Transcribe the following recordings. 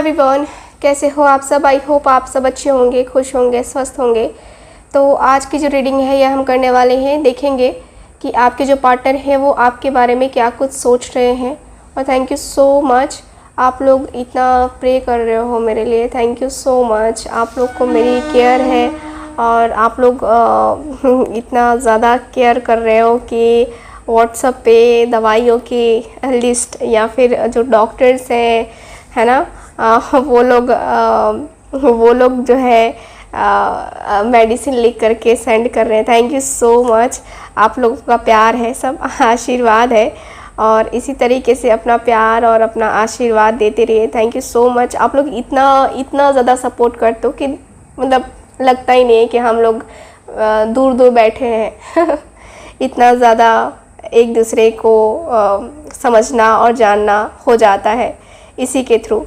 Everyone, कैसे हो आप सब। आई होप आप सब अच्छे होंगे, खुश होंगे, स्वस्थ होंगे। तो आज की जो रीडिंग है यह हम करने वाले हैं, देखेंगे कि आपके जो पार्टनर हैं वो आपके बारे में क्या कुछ सोच रहे हैं। और थैंक यू सो मच, आप लोग इतना प्रे कर रहे हो मेरे लिए, थैंक यू सो मच। आप लोग को मेरी केयर है और आप लोग इतना ज़्यादा केयर कर रहे हो कि व्हाट्सएप पे दवाइयों की लिस्ट या फिर जो डॉक्टर्स हैं, है ना, वो लोग जो है मेडिसिन लिख करके सेंड कर रहे हैं। Thank you so much. आप लोगों का प्यार है, सब आशीर्वाद है, और इसी तरीके से अपना प्यार और अपना आशीर्वाद देते रहिए। Thank you so much. आप लोग इतना ज़्यादा सपोर्ट करते हो कि मतलब लगता ही नहीं है कि हम लोग दूर दूर बैठे हैं इतना ज़्यादा एक दूसरे को समझना और जानना हो जाता है इसी के थ्रू।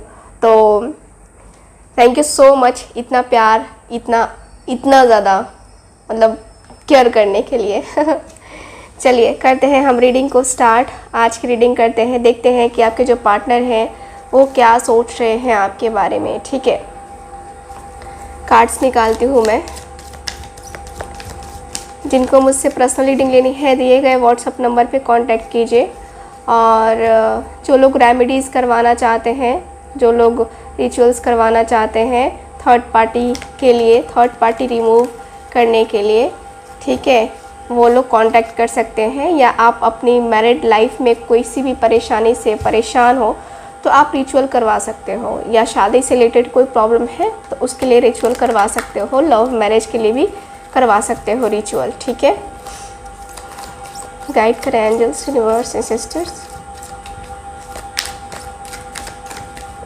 तो थैंक यू सो मच, इतना प्यार, इतना ज़्यादा मतलब केयर करने के लिए चलिए करते हैं हम रीडिंग को स्टार्ट। आज की रीडिंग करते हैं, देखते हैं कि आपके जो पार्टनर हैं वो क्या सोच रहे हैं आपके बारे में। ठीक है, कार्ड्स निकालती हूँ मैं। जिनको मुझसे पर्सनल रीडिंग लेनी है दिए गए व्हाट्सएप नंबर पे कांटेक्ट कीजिए। और जो लोग रेमेडीज़ करवाना चाहते हैं, जो लोग रिचुअल्स करवाना चाहते हैं थर्ड पार्टी के लिए, थर्ड पार्टी रिमूव करने के लिए, ठीक है, वो लोग कांटेक्ट कर सकते हैं। या आप अपनी मैरिड लाइफ में कोई सी भी परेशानी से परेशान हो तो आप रिचुअल करवा सकते हो, या शादी से रिलेटेड कोई प्रॉब्लम है तो उसके लिए रिचुअल करवा सकते हो, लव मैरिज के लिए भी करवा सकते हो रिचुअल। ठीक है, गाइड करें angels, universe and sisters.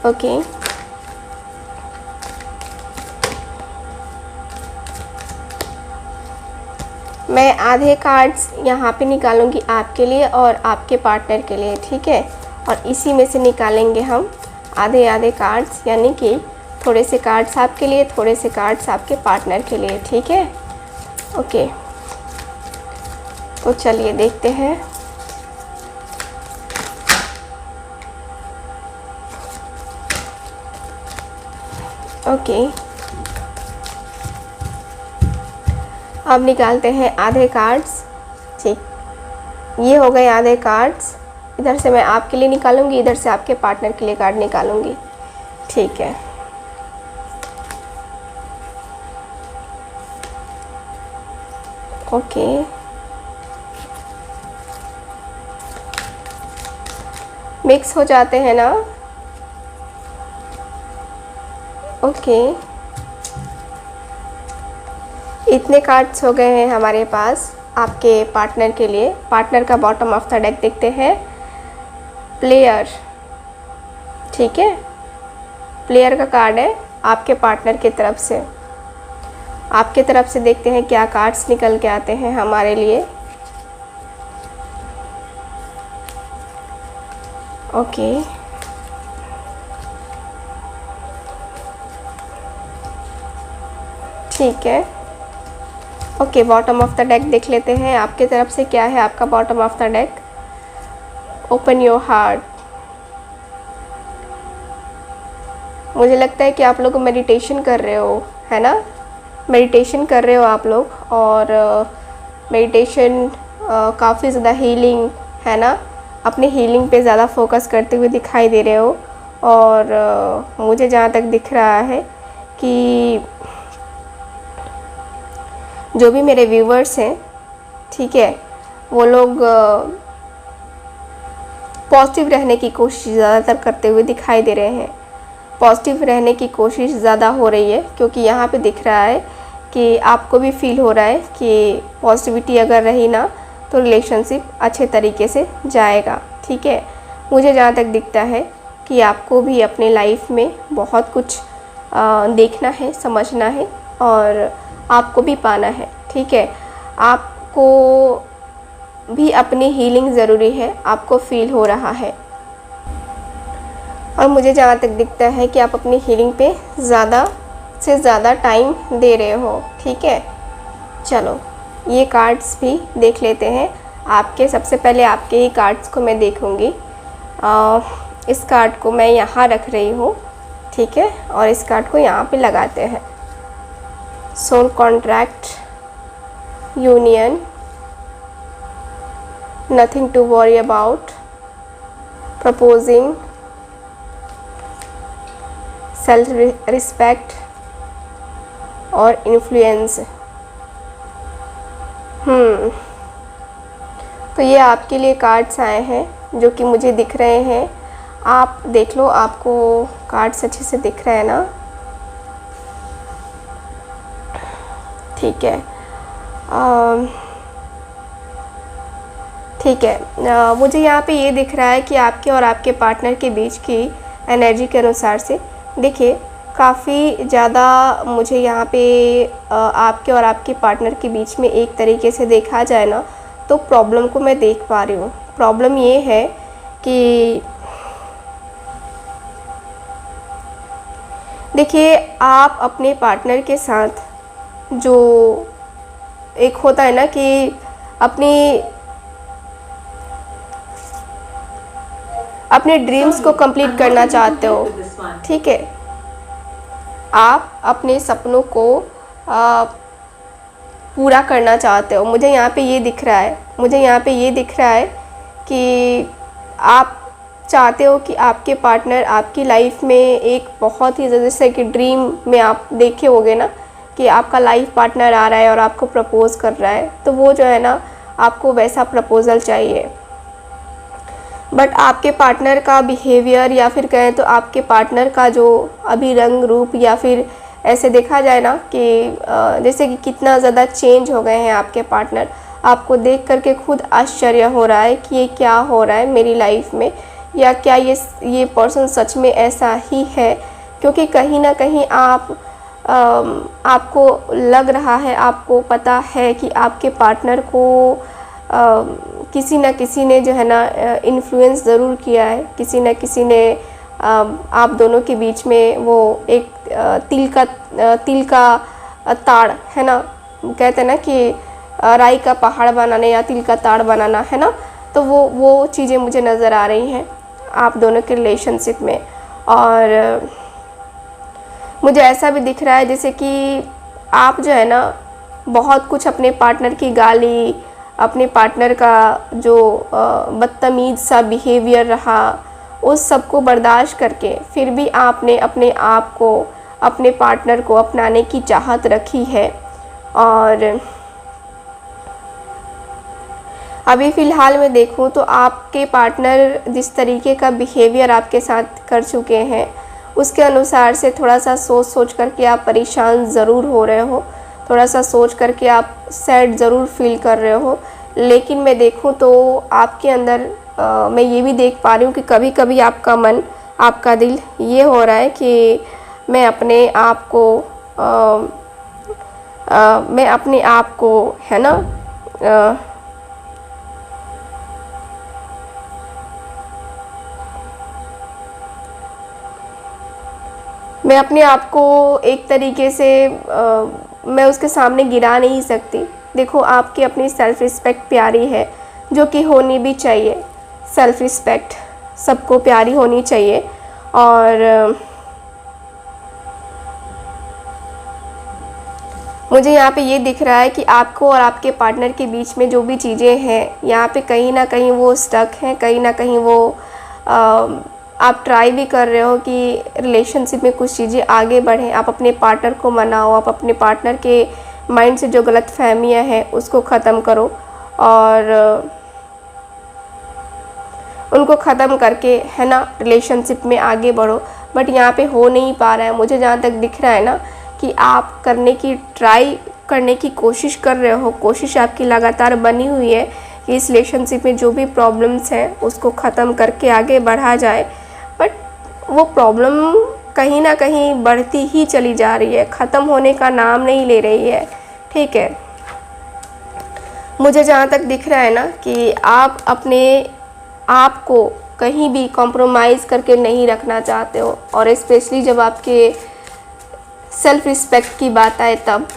Okay, मैं आधे कार्ड्स यहाँ पे निकालूंगी आपके लिए और आपके पार्टनर के लिए। ठीक है, और इसी में से निकालेंगे हम आधे आधे कार्ड्स, यानी कि थोड़े से कार्ड्स आपके लिए, थोड़े से कार्ड्स आपके पार्टनर के लिए। ठीक है, ओके, तो चलिए देखते हैं। ओके, अब निकालते हैं आधे कार्ड्स। ठीक, ये हो गए आधे कार्ड्स। इधर से मैं आपके लिए निकालूंगी, इधर से आपके पार्टनर के लिए कार्ड निकालूंगी। ठीक है, ओके, मिक्स हो जाते हैं ना। ओके, इतने कार्ड्स हो गए हैं हमारे पास आपके पार्टनर के लिए। पार्टनर का बॉटम ऑफ द डेक देखते हैं, प्लेयर। ठीक है, प्लेयर का कार्ड है आपके पार्टनर की तरफ से। आपके तरफ से देखते हैं क्या कार्ड्स निकल के आते हैं हमारे लिए। ओके, ठीक है, okay, bottom of the deck देख लेते हैं आपके तरफ से क्या है आपका bottom of the deck. Open your heart. मुझे लगता है कि आप लोग मेडिटेशन कर रहे हो, है ना, मेडिटेशन कर रहे हो आप लोग, और मेडिटेशन काफ़ी ज़्यादा हीलिंग, है ना, अपने हीलिंग पे ज़्यादा फोकस करते हुए दिखाई दे रहे हो। और मुझे जहाँ तक दिख रहा है कि जो भी मेरे व्यूवर्स हैं, ठीक है, वो लोग पॉजिटिव रहने की कोशिश ज़्यादातर करते हुए दिखाई दे रहे हैं। पॉजिटिव रहने की कोशिश ज़्यादा हो रही है, क्योंकि यहाँ पे दिख रहा है कि आपको भी फील हो रहा है कि पॉजिटिविटी अगर रही ना तो रिलेशनशिप अच्छे तरीके से जाएगा। ठीक है, मुझे जहाँ तक दिखता है कि आपको भी अपने लाइफ में बहुत कुछ देखना है, समझना है, और आपको भी पाना है। ठीक है, आपको भी अपनी हीलिंग ज़रूरी है, आपको फील हो रहा है। और मुझे जहाँ तक दिखता है कि आप अपनी हीलिंग पे ज़्यादा से ज़्यादा टाइम दे रहे हो। ठीक है, चलो ये कार्ड्स भी देख लेते हैं आपके। सबसे पहले आपके ही कार्ड्स को मैं देखूँगी। इस कार्ड को मैं यहाँ रख रही हूँ। ठीक है, और इस कार्ड को यहाँ पे लगाते हैं। Soul contract, union, nothing to worry about, proposing, self respect और इन्फ्लुएंस। तो ये आपके लिए कार्ड्स आए हैं जो कि मुझे दिख रहे हैं। आप देख लो, आपको कार्ड्स अच्छे से दिख रहे हैं ना? ठीक है, ठीक है। मुझे यहाँ पे ये दिख रहा है कि आपके और आपके पार्टनर के बीच की एनर्जी के अनुसार से देखिए, काफ़ी ज़्यादा मुझे यहाँ पे आपके और आपके पार्टनर के बीच में एक तरीके से देखा जाए ना तो प्रॉब्लम को मैं देख पा रही हूँ। प्रॉब्लम ये है कि देखिए, आप अपने पार्टनर के साथ जो एक होता है ना कि अपने ड्रीम्स को कंप्लीट करना चाहते हो, ठीक है। आप अपने सपनों को पूरा करना चाहते हो। मुझे यहाँ पे ये दिख रहा है कि आप चाहते हो कि आपके पार्टनर आपकी लाइफ में एक बहुत ही, जैसे कि ड्रीम में आप देखे होगे ना कि आपका लाइफ पार्टनर आ रहा है और आपको प्रपोज कर रहा है, तो वो जो है ना, आपको वैसा प्रपोज़ल चाहिए। बट आपके पार्टनर का बिहेवियर, या फिर कहें तो आपके पार्टनर का जो अभी रंग रूप, या फिर ऐसे देखा जाए ना कि जैसे कि कितना ज़्यादा चेंज हो गए हैं आपके पार्टनर, आपको देख करके खुद आश्चर्य हो रहा है कि ये क्या हो रहा है मेरी लाइफ में, या क्या ये पर्सन सच में ऐसा ही है। क्योंकि कहीं ना कहीं आपको लग रहा है, आपको पता है कि आपके पार्टनर को किसी न किसी ने जो है ना इन्फ्लुएंस ज़रूर किया है। किसी न किसी ने आप दोनों के बीच में वो एक तिल का ताड़ है ना, कहते हैं ना कि राई का पहाड़ बनाना या तिल का ताड़ बनाना, है ना। तो वो चीज़ें मुझे नज़र आ रही हैं आप दोनों के रिलेशनशिप में। और मुझे ऐसा भी दिख रहा है जैसे कि आप जो है ना बहुत कुछ अपने पार्टनर की गाली, अपने पार्टनर का जो बदतमीज़ सा बिहेवियर रहा, उस सब को बर्दाश्त करके फिर भी आपने अपने आप को, अपने पार्टनर को अपनाने की चाहत रखी है। और अभी फ़िलहाल मैं देखूं तो आपके पार्टनर जिस तरीके का बिहेवियर आपके साथ कर चुके हैं, उसके अनुसार से थोड़ा सा सोच करके आप परेशान ज़रूर हो रहे हो, थोड़ा सा सोच करके आप सैड ज़रूर फील कर रहे हो। लेकिन मैं देखूं तो आपके अंदर मैं ये भी देख पा रही हूँ कि कभी कभी आपका मन, आपका दिल ये हो रहा है कि मैं अपने आप को है ना मैं अपने आप को एक तरीके से मैं उसके सामने गिरा नहीं सकती। देखो, आपकी अपनी सेल्फ़ रिस्पेक्ट प्यारी है, जो कि होनी भी चाहिए। सेल्फ़ रिस्पेक्ट सबको प्यारी होनी चाहिए। और मुझे यहाँ पे ये दिख रहा है कि आपको और आपके पार्टनर के बीच में जो भी चीज़ें हैं, यहाँ पे कहीं ना कहीं वो स्टक हैं, कहीं ना कहीं वो आप ट्राई भी कर रहे हो कि रिलेशनशिप में कुछ चीज़ें आगे बढ़ें। आप अपने पार्टनर को मनाओ, आप अपने पार्टनर के माइंड से जो गलत फहमियाँ हैं उसको ख़त्म करो और उनको ख़त्म करके है ना रिलेशनशिप में आगे बढ़ो। बट यहाँ पे हो नहीं पा रहा है। मुझे जहाँ तक दिख रहा है ना कि आप ट्राई करने की कोशिश कर रहे हो, कोशिश आपकी लगातार बनी हुई है कि इस रिलेशनशिप में जो भी प्रॉब्लम्स हैं उसको ख़त्म करके आगे बढ़ा जाए। बट वो प्रॉब्लम कहीं ना कहीं बढ़ती ही चली जा रही है, ख़त्म होने का नाम नहीं ले रही है। ठीक है, मुझे जहाँ तक दिख रहा है ना कि आप अपने आप को कहीं भी कॉम्प्रोमाइज़ करके नहीं रखना चाहते हो, और स्पेशली जब आपके सेल्फ़ रिस्पेक्ट की बात आए तब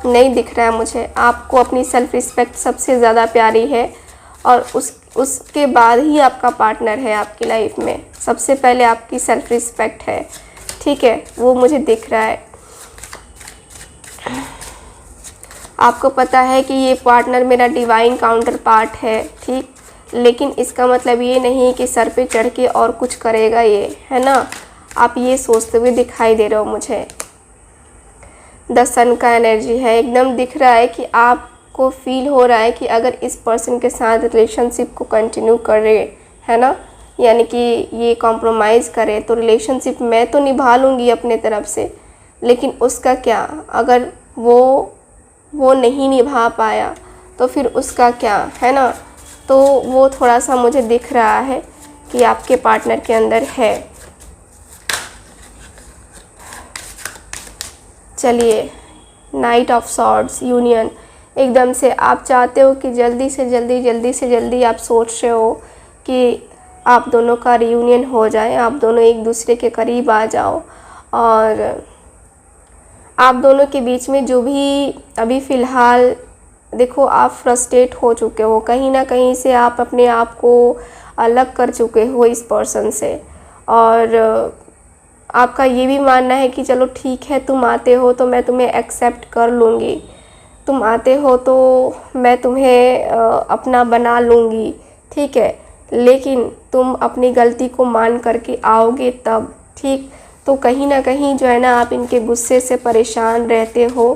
नहीं दिख रहा है मुझे। आपको अपनी सेल्फ़ रिस्पेक्ट सबसे ज़्यादा प्यारी है और उसके बाद ही आपका पार्टनर है आपकी लाइफ में। सबसे पहले आपकी सेल्फ़ रिस्पेक्ट है। ठीक है, वो मुझे दिख रहा है। आपको पता है कि ये पार्टनर मेरा डिवाइन काउंटर पार्ट है, ठीक, लेकिन इसका मतलब ये नहीं कि सर पे चढ़ के और कुछ करेगा ये, है ना। आप ये सोचते हुए दिखाई दे रहे हो मुझे। 10 सन का एनर्जी है, एकदम दिख रहा है कि आपको फील हो रहा है कि अगर इस पर्सन के साथ रिलेशनशिप को कंटिन्यू करे, है ना, यानी कि ये कॉम्प्रोमाइज़ करे, तो रिलेशनशिप मैं तो निभा लूँगी अपने तरफ से, लेकिन उसका क्या, अगर वो नहीं निभा पाया तो फिर उसका क्या, है ना। तो वो थोड़ा सा मुझे दिख रहा है कि आपके पार्टनर के अंदर है। चलिए, नाइट ऑफ सॉर्ड्स, यूनियन, एकदम से आप चाहते हो कि जल्दी से जल्दी आप सोच रहे हो कि आप दोनों का रियूनियन हो जाए, आप दोनों एक दूसरे के करीब आ जाओ, और आप दोनों के बीच में जो भी अभी फ़िलहाल, देखो आप फ्रस्ट्रेट हो चुके हो, कहीं ना कहीं से आप अपने आप को अलग कर चुके हो इस पर्सन से, और आपका ये भी मानना है कि चलो ठीक है, तुम आते हो तो मैं तुम्हें एक्सेप्ट कर लूँगी, तुम आते हो तो मैं तुम्हें अपना बना लूँगी, ठीक है, लेकिन तुम अपनी गलती को मान करके आओगे तब, ठीक। तो कहीं ना कहीं जो है ना, आप इनके गुस्से से परेशान रहते हो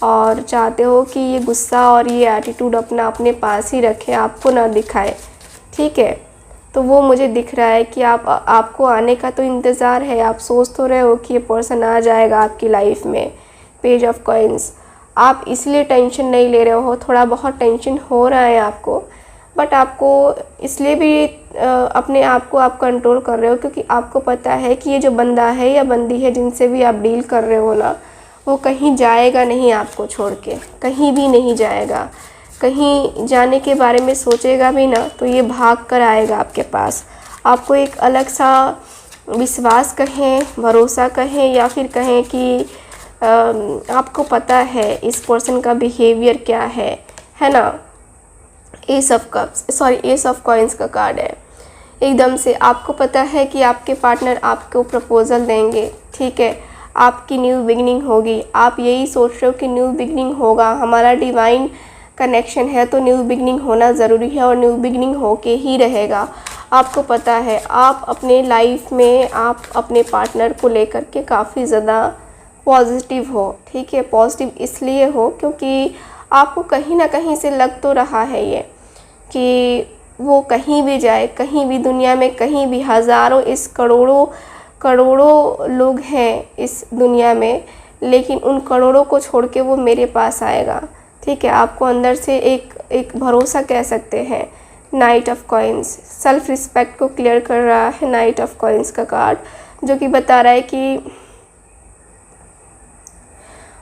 और चाहते हो कि ये गुस्सा और ये एटीट्यूड अपना अपने पास ही रखे, आपको ना दिखाए, ठीक है। तो वो मुझे दिख रहा है कि आपको आने का तो इंतज़ार है, आप सोच तो रहे हो कि ये पर्सन आ जाएगा आपकी लाइफ में। पेज ऑफ कॉइन्स, आप इसलिए टेंशन नहीं ले रहे हो, थोड़ा बहुत टेंशन हो रहा है आपको, बट आपको इसलिए भी अपने आप को आप कंट्रोल कर रहे हो क्योंकि आपको पता है कि ये जो बंदा है या बंदी है जिनसे भी आप डील कर रहे हो ना, वो कहीं जाएगा नहीं आपको छोड़ के, कहीं भी नहीं जाएगा। कहीं जाने के बारे में सोचेगा भी ना तो ये भाग कर आएगा आपके पास। आपको एक अलग सा विश्वास कहें, भरोसा कहें, या फिर कहें कि आपको पता है इस पर्सन का बिहेवियर क्या है ना। S of cups, sorry S of coins का कार्ड है। एकदम से आपको पता है कि आपके पार्टनर आपको प्रपोज़ल देंगे, ठीक है, आपकी न्यू बिगनिंग होगी। आप यही सोच रहे हो कि न्यू बिगनिंग होगा, हमारा डिवाइन कनेक्शन है तो न्यू बिगनिंग होना ज़रूरी है और न्यू बिगनिंग होके ही रहेगा। आपको पता है आप अपने लाइफ में आप अपने पार्टनर को लेकर के काफ़ी ज़्यादा पॉजिटिव हो, ठीक है। पॉजिटिव इसलिए हो क्योंकि आपको कहीं ना कहीं से लग तो रहा है ये कि वो कहीं भी जाए, कहीं भी दुनिया में, कहीं भी, हज़ारों, इस करोड़ों लोग हैं इस दुनिया में, लेकिन उन करोड़ों को छोड़ के वो मेरे पास आएगा, ठीक है। आपको अंदर से एक भरोसा कह सकते हैं। Night of coins self respect को क्लियर कर रहा है नाइट ऑफ कॉइन्स का कार्ड, जो कि बता रहा है कि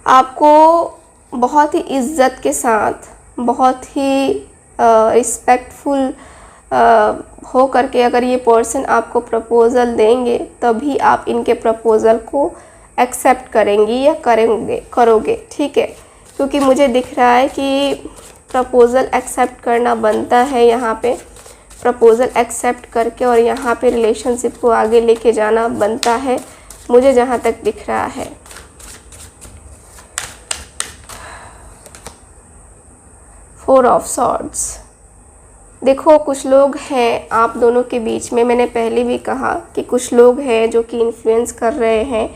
आपको बहुत ही इज़्ज़त के साथ, बहुत ही रिस्पेक्टफुल हो करके अगर ये पर्सन आपको प्रपोज़ल देंगे तभी आप इनके प्रपोज़ल को एक्सेप्ट करेंगी या करोगे, ठीक है। क्योंकि मुझे दिख रहा है कि प्रपोज़ल एक्सेप्ट करना बनता है यहाँ पे, प्रपोज़ल एक्सेप्ट करके और यहाँ पे रिलेशनशिप को आगे लेके जाना बनता है, मुझे जहाँ तक दिख रहा है। फोर ऑफ सॉर्ड्स, देखो कुछ लोग हैं आप दोनों के बीच में, मैंने पहले भी कहा कि कुछ लोग हैं जो कि इन्फ्लुएंस कर रहे हैं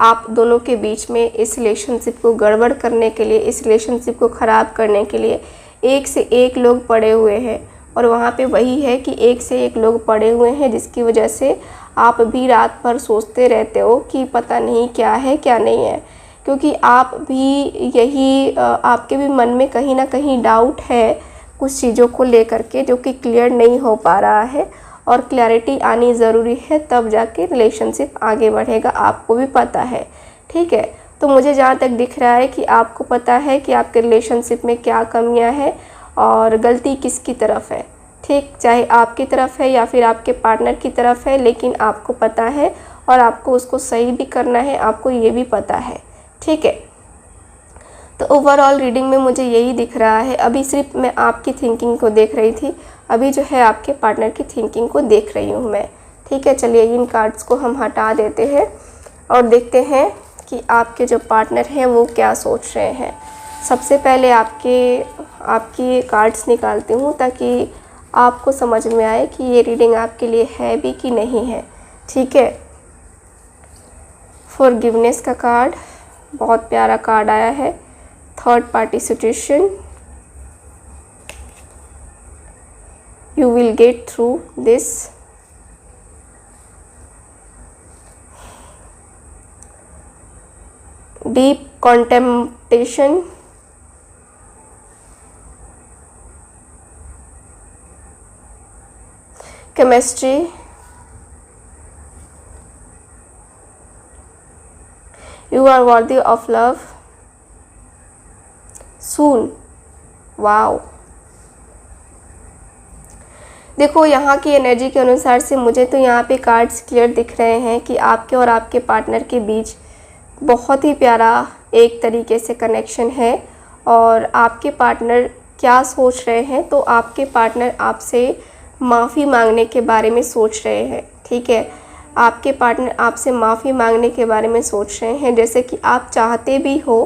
आप दोनों के बीच में, इस रिलेशनशिप को गड़बड़ करने के लिए, इस रिलेशनशिप को ख़राब करने के लिए एक से एक लोग पड़े हुए हैं। और वहाँ पे वही है कि एक से एक लोग पड़े हुए हैं, जिसकी वजह से आप भी रात भर सोचते रहते हो कि पता नहीं क्या है क्या नहीं है, क्योंकि आप भी यही आपके भी मन में कहीं ना कहीं डाउट है कुछ चीज़ों को लेकर के, जो कि क्लियर नहीं हो पा रहा है, और क्लैरिटी आनी ज़रूरी है, तब जाके रिलेशनशिप आगे बढ़ेगा, आपको भी पता है, ठीक है। तो मुझे जहाँ तक दिख रहा है कि आपको पता है कि आपके रिलेशनशिप में क्या कमियां हैं और गलती किसकी तरफ है, ठीक, चाहे आपकी तरफ है या फिर आपके पार्टनर की तरफ है, लेकिन आपको पता है और आपको उसको सही भी करना है, आपको ये भी पता है, ठीक है। तो ओवरऑल रीडिंग में मुझे यही दिख रहा है। अभी सिर्फ मैं आपकी थिंकिंग को देख रही थी, अभी जो है आपके पार्टनर की थिंकिंग को देख रही हूँ मैं, ठीक है। चलिए इन कार्ड्स को हम हटा देते हैं और देखते हैं कि आपके जो पार्टनर हैं वो क्या सोच रहे हैं। सबसे पहले आपकी कार्ड्स निकालती हूँ ताकि आपको समझ में आए कि ये रीडिंग आपके लिए है भी कि नहीं है। ठीक है, फॉरगिवनेस का कार्ड, बहुत प्यारा कार्ड आया है। Third party situation, you will get through this. Deep contemplation, chemistry, you are worthy of love, soon, wow। देखो यहाँ की एनर्जी के अनुसार से मुझे तो यहाँ पे कार्ड्स क्लियर दिख रहे हैं कि आपके और आपके पार्टनर के बीच बहुत ही प्यारा एक तरीके से कनेक्शन है। और आपके पार्टनर क्या सोच रहे हैं, तो आपके पार्टनर आपसे माफ़ी मांगने के बारे में सोच रहे हैं। ठीक है, आपके पार्टनर आपसे माफ़ी मांगने के बारे में सोच रहे हैं, जैसे कि आप चाहते भी हो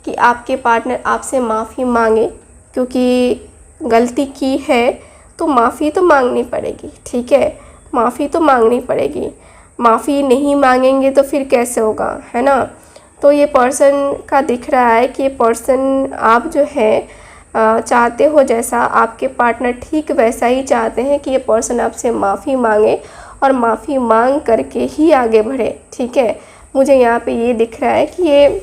कि आपके पार्टनर आपसे माफ़ी मांगे, क्योंकि गलती की है तो माफ़ी तो मांगनी पड़ेगी। ठीक है, माफ़ी तो मांगनी पड़ेगी, माफ़ी नहीं मांगेंगे तो फिर कैसे होगा, है ना। तो ये पर्सन का दिख रहा है कि ये पर्सन आप जो है चाहते हो जैसा, आपके पार्टनर ठीक वैसा ही चाहते हैं कि ये पर्सन आपसे माफ़ी मांगे और माफ़ी मांग करके ही आगे बढ़े। ठीक है, मुझे यहाँ पे ये दिख रहा है कि ये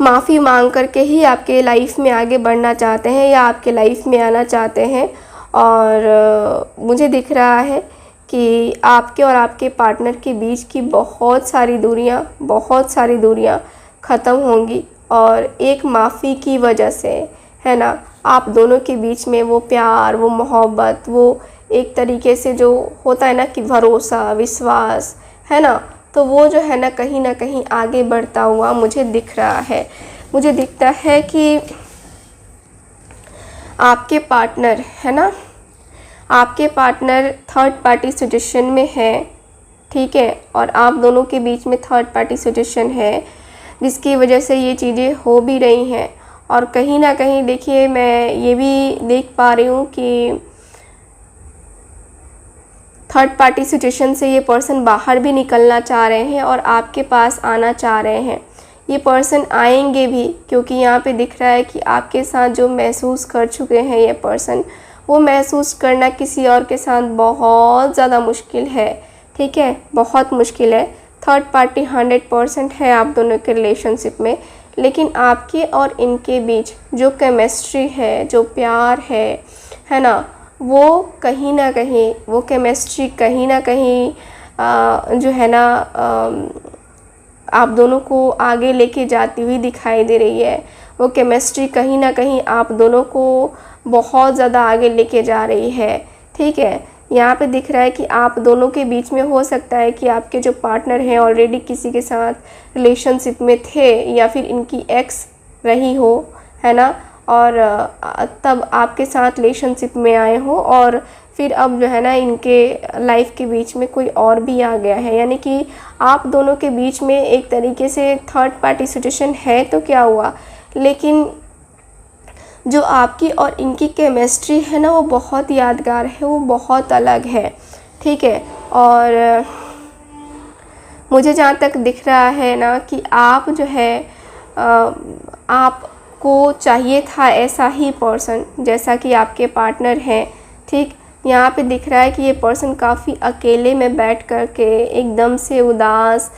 माफ़ी मांग करके ही आपके लाइफ में आगे बढ़ना चाहते हैं या आपके लाइफ में आना चाहते हैं। और मुझे दिख रहा है कि आपके और आपके पार्टनर के बीच की बहुत सारी दूरियां ख़त्म होंगी और एक माफ़ी की वजह से, है ना, आप दोनों के बीच में वो प्यार, वो मोहब्बत, वो एक तरीके से जो होता है ना कि भरोसा, विश्वास, है ना, तो वो जो है ना कहीं आगे बढ़ता हुआ मुझे दिख रहा है। मुझे दिखता है कि आपके पार्टनर, है ना, आपके पार्टनर थर्ड पार्टी सिचुएशन में है। ठीक है, और आप दोनों के बीच में थर्ड पार्टी सिचुएशन है, जिसकी वजह से ये चीज़ें हो भी रही हैं। और कहीं ना कहीं देखिए, मैं ये भी देख पा रही हूँ कि थर्ड पार्टी सिचुएशन से ये पर्सन बाहर भी निकलना चाह रहे हैं और आपके पास आना चाह रहे हैं। ये पर्सन आएंगे भी, क्योंकि यहाँ पे दिख रहा है कि आपके साथ जो महसूस कर चुके हैं ये पर्सन, वो महसूस करना किसी और के साथ बहुत ज़्यादा मुश्किल है। ठीक है, बहुत मुश्किल है। थर्ड पार्टी 100% है आप दोनों के रिलेशनशिप में, लेकिन आपके और इनके बीच जो केमिस्ट्री है, जो प्यार है ना, वो कहीं ना कहीं, वो केमिस्ट्री कहीं ना कहीं जो है ना आप दोनों को आगे लेके जाती हुई दिखाई दे रही है। वो केमिस्ट्री कहीं ना कहीं आप दोनों को बहुत ज़्यादा आगे लेके जा रही है। ठीक है, यहाँ पे दिख रहा है कि आप दोनों के बीच में हो सकता है कि आपके जो पार्टनर हैं ऑलरेडी किसी के साथ रिलेशनशिप में थे या फिर इनकी एक्स रही हो, है ना, और तब आपके साथ रिलेशनशिप में आए हो और फिर अब जो है ना इनके लाइफ के बीच में कोई और भी आ गया है। यानी कि आप दोनों के बीच में एक तरीके से थर्ड पार्टी सिचुएशन है तो क्या हुआ, लेकिन जो आपकी और इनकी केमिस्ट्री है ना वो बहुत यादगार है, वो बहुत अलग है। ठीक है, और मुझे जहाँ तक दिख रहा है ना कि आप जो है आपको चाहिए था ऐसा ही पर्सन जैसा कि आपके पार्टनर हैं। ठीक, यहाँ पे दिख रहा है कि ये पर्सन काफ़ी अकेले में बैठ कर के एकदम से उदास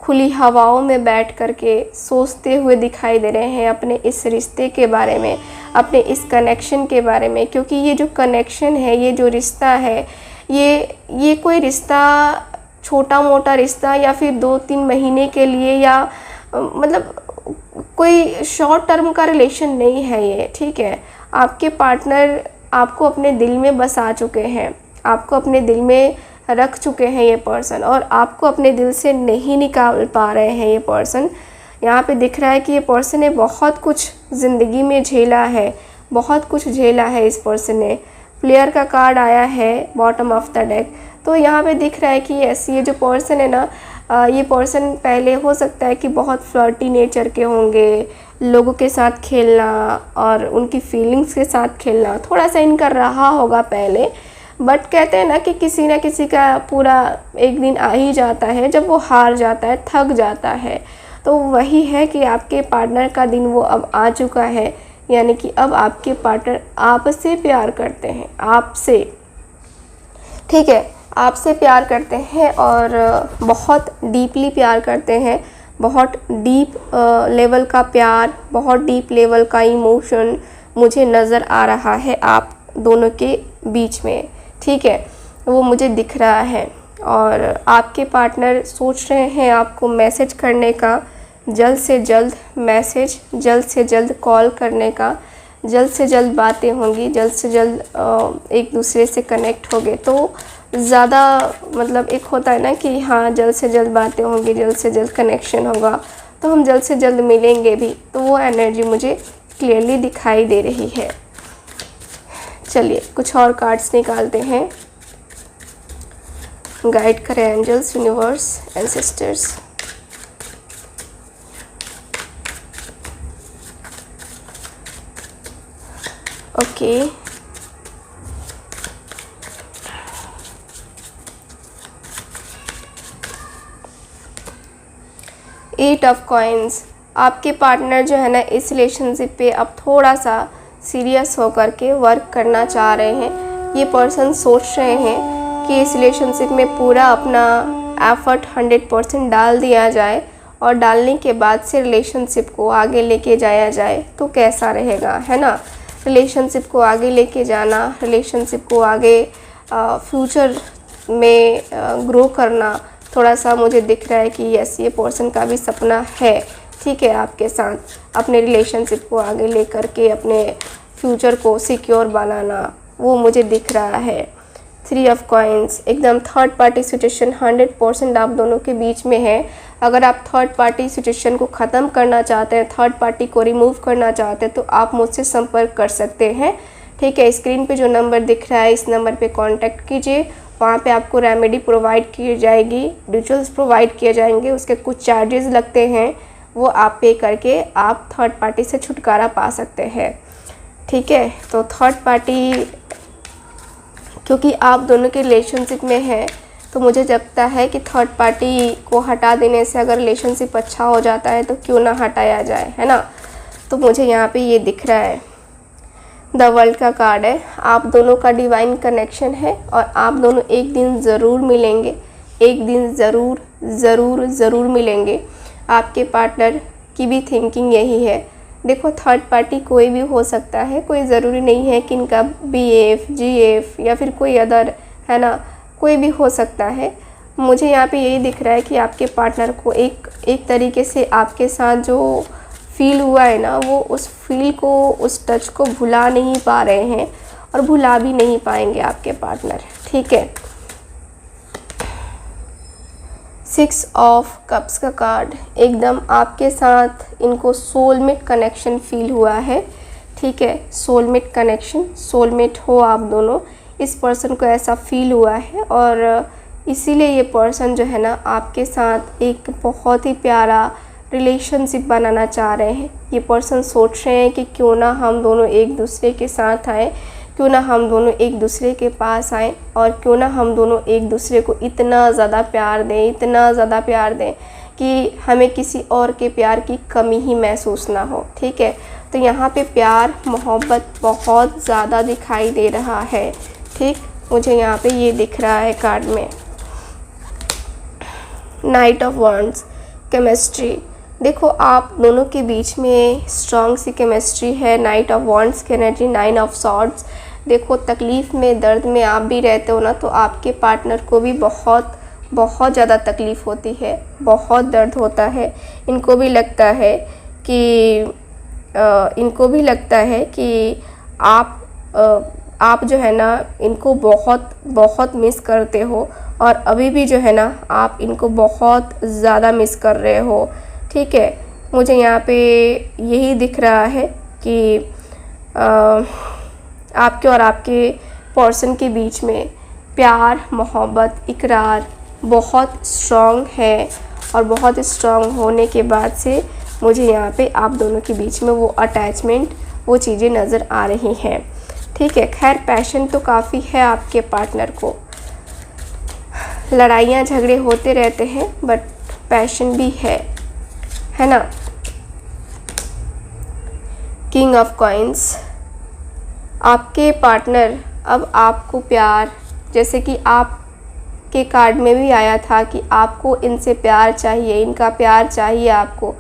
खुली हवाओं में बैठ कर के सोचते हुए दिखाई दे रहे हैं अपने इस रिश्ते के बारे में, अपने इस कनेक्शन के बारे में। क्योंकि ये जो कनेक्शन है, ये जो रिश्ता है, ये कोई रिश्ता छोटा मोटा रिश्ता या फिर 2-3 महीने के लिए या मतलब कोई शॉर्ट टर्म का रिलेशन नहीं है ये। ठीक है, आपके पार्टनर आपको अपने दिल में बसा चुके हैं, आपको अपने दिल में रख चुके हैं ये पर्सन, और आपको अपने दिल से नहीं निकाल पा रहे हैं ये पर्सन। यहाँ पे दिख रहा है कि ये पर्सन ने बहुत कुछ ज़िंदगी में झेला है, बहुत कुछ झेला है इस पर्सन ने। प्लेयर का कार्ड आया है बॉटम ऑफ द डेक, तो यहाँ पे दिख रहा है कि ये जो पर्सन है ना ये पर्सन पहले हो सकता है कि बहुत फ्लर्टी नेचर के होंगे, लोगों के साथ खेलना और उनकी फीलिंग्स के साथ खेलना थोड़ा सा इनका रहा होगा पहले। बट कहते हैं ना कि किसी ना किसी का पूरा एक दिन आ ही जाता है जब वो हार जाता है, थक जाता है। तो वही है कि आपके पार्टनर का दिन वो अब आ चुका है, यानी कि अब आपके पार्टनर आपसे प्यार करते हैं, आपसे, ठीक है, आपसे प्यार करते हैं और बहुत डीपली प्यार करते हैं। बहुत डीप लेवल का प्यार, बहुत डीप लेवल का इमोशन मुझे नज़र आ रहा है आप दोनों के बीच में, ठीक है, वो मुझे दिख रहा है। और आपके पार्टनर सोच रहे हैं आपको मैसेज करने का, जल्द से जल्द मैसेज, जल्द से जल्द कॉल करने का, जल्द से जल्द बातें होंगी, जल्द से जल्द एक दूसरे से कनेक्ट होंगे। तो ज़्यादा मतलब एक होता है ना कि हाँ जल्द से जल्द बातें होंगी, जल्द से जल्द कनेक्शन होगा, तो हम जल्द से जल्द मिलेंगे भी। तो वो एनर्जी मुझे क्लियरली दिखाई दे रही है। चलिए कुछ और कार्ड्स निकालते हैं। गाइड करें angels, universe, ancestors. Okay, eight of coins. आपके पार्टनर जो है ना इस रिलेशनशिप पे अब थोड़ा सा सीरियस होकर के वर्क करना चाह रहे हैं। ये पर्सन सोच रहे हैं कि इस रिलेशनशिप में पूरा अपना एफर्ट 100% डाल दिया जाए और डालने के बाद से रिलेशनशिप को आगे लेके जाया जाए तो कैसा रहेगा, है ना। रिलेशनशिप को आगे लेके जाना, रिलेशनशिप को आगे फ्यूचर में ग्रो करना थोड़ा सा मुझे दिख रहा है कि यस ये पर्सन का भी सपना है, ठीक है, आपके साथ अपने रिलेशनशिप को आगे लेकर के अपने फ्यूचर को सिक्योर बनाना, वो मुझे दिख रहा है। 3 ऑफ कॉइन्स, एकदम थर्ड पार्टी सिचुएशन 100% आप दोनों के बीच में है। अगर आप थर्ड पार्टी सिचुएशन को ख़त्म करना चाहते हैं, थर्ड पार्टी को रिमूव करना चाहते हैं, तो आप मुझसे संपर्क कर सकते हैं, ठीक है। स्क्रीन पे जो नंबर दिख रहा है इस नंबर पे कांटेक्ट कीजिए। वहाँ पे आपको रेमेडी प्रोवाइड की जाएगी, रिचुअल्स प्रोवाइड किए जाएंगे, उसके कुछ चार्जेस लगते हैं, वो आप पे करके आप थर्ड पार्टी से छुटकारा पा सकते हैं, ठीक है। तो थर्ड पार्टी, क्योंकि आप दोनों के रिलेशनशिप में है, तो मुझे लगता है कि थर्ड पार्टी को हटा देने से अगर रिलेशनशिप अच्छा हो जाता है तो क्यों ना हटाया जाए, है ना। तो मुझे यहाँ पे ये दिख रहा है, द वर्ल्ड का कार्ड है। आप दोनों का डिवाइन कनेक्शन है और आप दोनों एक दिन ज़रूर मिलेंगे, एक दिन ज़रूर ज़रूर ज़रूर मिलेंगे। आपके पार्टनर की भी थिंकिंग यही है। देखो थर्ड पार्टी कोई भी हो सकता है, कोई ज़रूरी नहीं है कि इनका BF GF या फिर कोई अदर, है ना, कोई भी हो सकता है। मुझे यहाँ पे यही दिख रहा है कि आपके पार्टनर को एक तरीके से आपके साथ जो फील हुआ है ना, वो उस फील को, उस टच को भुला नहीं पा रहे हैं और भुला भी नहीं पाएंगे आपके पार्टनर, ठीक है। 6 ऑफ कप्स का कार्ड, एकदम आपके साथ इनको सोलमेट कनेक्शन फील हुआ है, ठीक है। सोलमेट कनेक्शन, सोलमेट हो आप दोनों, इस पर्सन को ऐसा फील हुआ है और इसीलिए ये पर्सन जो है ना आपके साथ एक बहुत ही प्यारा रिलेशनशिप बनाना चाह रहे हैं। ये पर्सन सोच रहे हैं कि क्यों ना हम दोनों एक दूसरे के साथ आएँ, क्यों ना हम दोनों एक दूसरे के पास आएँ और क्यों ना हम दोनों एक दूसरे को इतना ज़्यादा प्यार दें, इतना ज़्यादा प्यार दें कि हमें किसी और के प्यार की कमी ही महसूस ना हो, ठीक है। तो यहाँ पे प्यार मोहब्बत बहुत ज़्यादा दिखाई दे रहा है, ठीक। मुझे यहाँ पे ये दिख रहा है कार्ड में। Night of wands, chemistry. देखो आप दोनों के बीच में स्ट्रॉन्ग सी केमिस्ट्री है। नाइट ऑफ वॉन्ड्स की एनर्जी, 9 ऑफ सॉर्ड्स। देखो तकलीफ़ में, दर्द में आप भी रहते हो ना, तो आपके पार्टनर को भी बहुत बहुत ज़्यादा तकलीफ़ होती है, बहुत दर्द होता है। इनको भी लगता है कि आप जो है ना इनको बहुत बहुत मिस करते हो और अभी भी जो है ना आप इनको बहुत ज़्यादा मिस कर रहे हो, ठीक है। मुझे यहाँ पे यही दिख रहा है कि आपके और आपके पर्सन के बीच में प्यार, मोहब्बत, इकरार, बहुत स्ट्रॉन्ग है और बहुत स्ट्रॉन्ग होने के बाद से मुझे यहाँ पे आप दोनों के बीच में वो अटैचमेंट, वो चीज़ें नज़र आ रही हैं। ठीक है, खैर पैशन तो काफ़ी है आपके पार्टनर को, लड़ाइयाँ झगड़े होते रहते हैं बट पैशन भी है ना। किंग ऑफ कॉइन्स, आपके पार्टनर अब आपको प्यार, जैसे कि आपके कार्ड में भी आया था कि आपको इनसे प्यार चाहिए, इनका प्यार चाहिए आपको,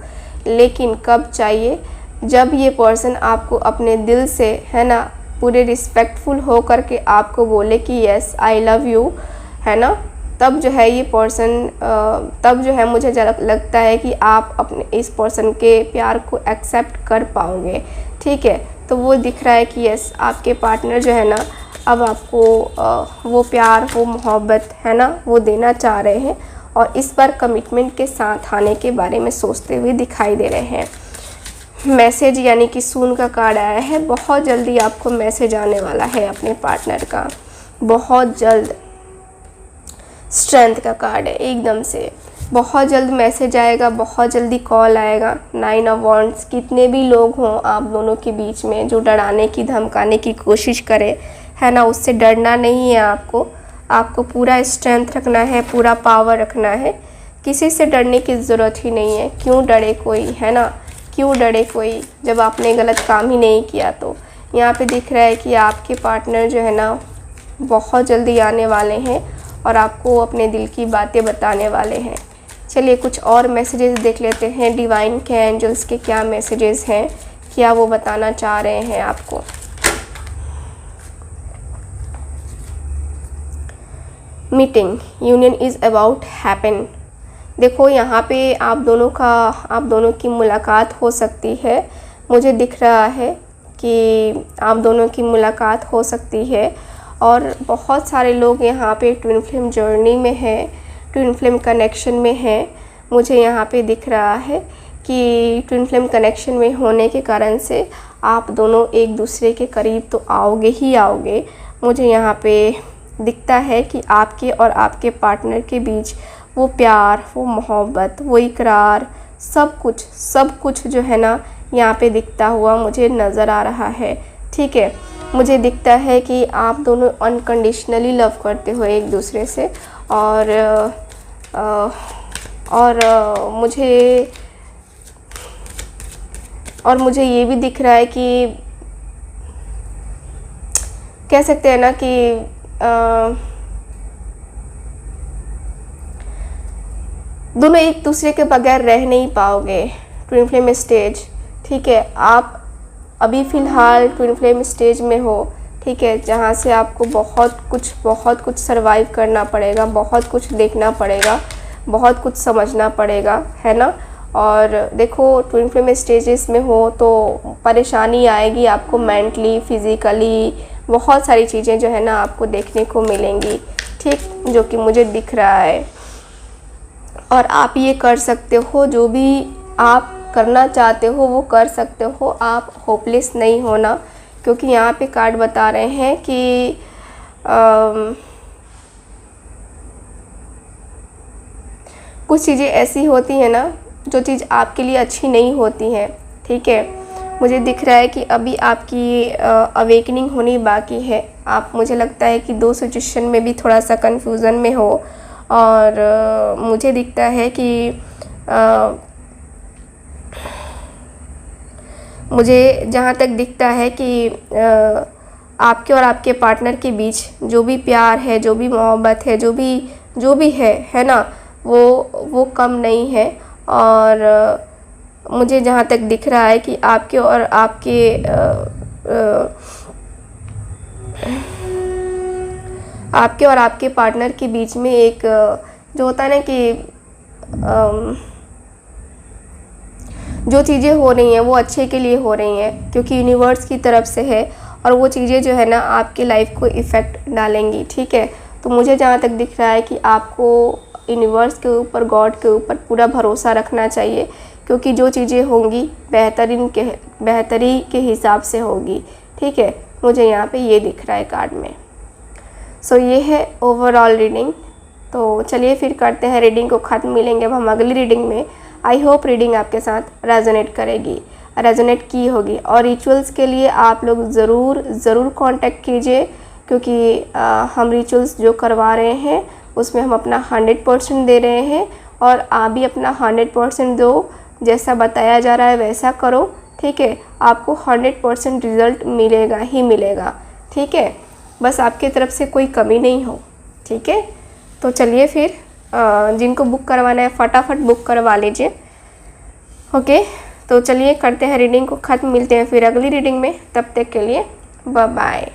लेकिन कब चाहिए? जब ये पर्सन आपको अपने दिल से, है ना, पूरे रिस्पेक्टफुल हो कर के आपको बोले कि यस आई लव यू, है ना, तब जो है ये पर्सन, तब जो है मुझे लगता है कि आप अपने इस पर्सन के प्यार को एक्सेप्ट कर पाओगे। ठीक है, तो वो दिख रहा है कि यस आपके पार्टनर जो है ना अब आपको वो प्यार, वो मोहब्बत, है ना, वो देना चाह रहे हैं और इस बार कमिटमेंट के साथ आने के बारे में सोचते हुए दिखाई दे रहे हैं। मैसेज यानी कि सून का कार्ड आया है, बहुत जल्दी आपको मैसेज आने वाला है अपने पार्टनर का, बहुत जल्द। स्ट्रेंथ का कार्ड है, एकदम से बहुत जल्द मैसेज आएगा, बहुत जल्दी कॉल आएगा। 9 ऑफ वॉन्ड्स, कितने भी लोग हों आप दोनों के बीच में जो डराने की, धमकाने की कोशिश करे, है ना, उससे डरना नहीं है आपको पूरा स्ट्रेंथ रखना है, पूरा पावर रखना है, किसी से डरने की ज़रूरत ही नहीं है। क्यों डरे कोई, है ना, क्यों डरे कोई जब आपने गलत काम ही नहीं किया। तो यहाँ पे दिख रहा है कि आपके पार्टनर जो है ना बहुत जल्दी आने वाले हैं और आपको अपने दिल की बातें बताने वाले हैं। चलिए कुछ और मैसेजेस देख लेते हैं, डिवाइन के एंजल्स के क्या मैसेजेस हैं, क्या वो बताना चाह रहे हैं आपको। Meeting, union is about happen. देखो यहाँ पे आप दोनों की मुलाकात हो सकती है। मुझे दिख रहा है कि आप दोनों की मुलाकात हो सकती है और बहुत सारे लोग यहाँ पे ट्विन फ्लेम जर्नी में हैं, ट्विन फ्लेम कनेक्शन में हैं। मुझे यहाँ पे दिख रहा है कि ट्विन फ्लेम कनेक्शन में होने के कारण से आप दोनों एक दूसरे के करीब तो आओगे ही आओगे। मुझे यहाँ पे दिखता है कि आपके और आपके पार्टनर के बीच वो प्यार, वो मोहब्बत, वो इकरार, सब कुछ जो है ना यहाँ पे दिखता हुआ मुझे नज़र आ रहा है। ठीक है, मुझे दिखता है कि आप दोनों अनकंडीशनली लव करते हो एक दूसरे से और मुझे ये भी दिख रहा है कि कह सकते हैं ना कि दोनों एक दूसरे के बगैर रह नहीं पाओगे। ट्विन फ्लेम स्टेज, ठीक है, आप अभी फ़िलहाल ट्विन फ्लेम स्टेज में हो, ठीक है, जहाँ से आपको बहुत कुछ सरवाइव करना पड़ेगा, बहुत कुछ देखना पड़ेगा, बहुत कुछ समझना पड़ेगा, है ना। और देखो ट्विन फ्लेम स्टेजेस में हो तो परेशानी आएगी आपको, मेंटली, फिज़िकली, बहुत सारी चीज़ें जो है ना आपको देखने को मिलेंगी, ठीक, जो कि मुझे दिख रहा है। और आप ये कर सकते हो, जो भी आप करना चाहते हो वो कर सकते हो, आप होपलेस नहीं होना, क्योंकि यहाँ पे कार्ड बता रहे हैं कि कुछ चीज़ें ऐसी होती हैं ना जो चीज़ आपके लिए अच्छी नहीं होती हैं। ठीक है, मुझे दिख रहा है कि अभी आपकी अवेकनिंग होनी बाकी है। आप, मुझे लगता है कि 2 सिचुएशन में भी थोड़ा सा कन्फ्यूज़न में हो और मुझे दिखता है कि मुझे जहाँ तक दिखता है कि आपके और आपके पार्टनर के बीच जो भी प्यार है, जो भी मोहब्बत है, जो भी है ना, वो कम नहीं है। और मुझे जहाँ तक दिख रहा है कि आपके और आपके पार्टनर के बीच में एक जो होता है ना कि जो चीज़ें हो रही हैं वो अच्छे के लिए हो रही हैं, क्योंकि यूनिवर्स की तरफ से है और वो चीज़ें जो है ना आपके लाइफ को इफ़ेक्ट डालेंगी। ठीक है, तो मुझे जहाँ तक दिख रहा है कि आपको यूनिवर्स के ऊपर, गॉड के ऊपर पूरा भरोसा रखना चाहिए, क्योंकि जो चीज़ें होंगी बेहतरी के हिसाब से होगी। ठीक है, मुझे यहाँ पे ये दिख रहा है कार्ड में। सो ये है ओवरऑल रीडिंग। तो चलिए फिर करते हैं रीडिंग को ख़त्म, मिलेंगे अब हम अगली रीडिंग में। आई होप रीडिंग आपके साथ रेजोनेट करेगी, रेजोनेट की होगी। और रिचुअल्स के लिए आप लोग ज़रूर कांटेक्ट कीजिए, क्योंकि हम रिचुअल्स जो करवा रहे हैं उसमें हम अपना 100% दे रहे हैं, और आप भी अपना 100% दो। जैसा बताया जा रहा है वैसा करो, ठीक है। आपको 100% रिज़ल्ट मिलेगा ही मिलेगा, ठीक है। बस आपकी तरफ से कोई कमी नहीं हो, ठीक है। तो चलिए फिर जिनको बुक करवाना है फटाफट बुक करवा लीजिए, ओके। तो चलिए करते हैं रीडिंग को ख़त्म, मिलते हैं फिर अगली रीडिंग में, तब तक के लिए बाय बाय।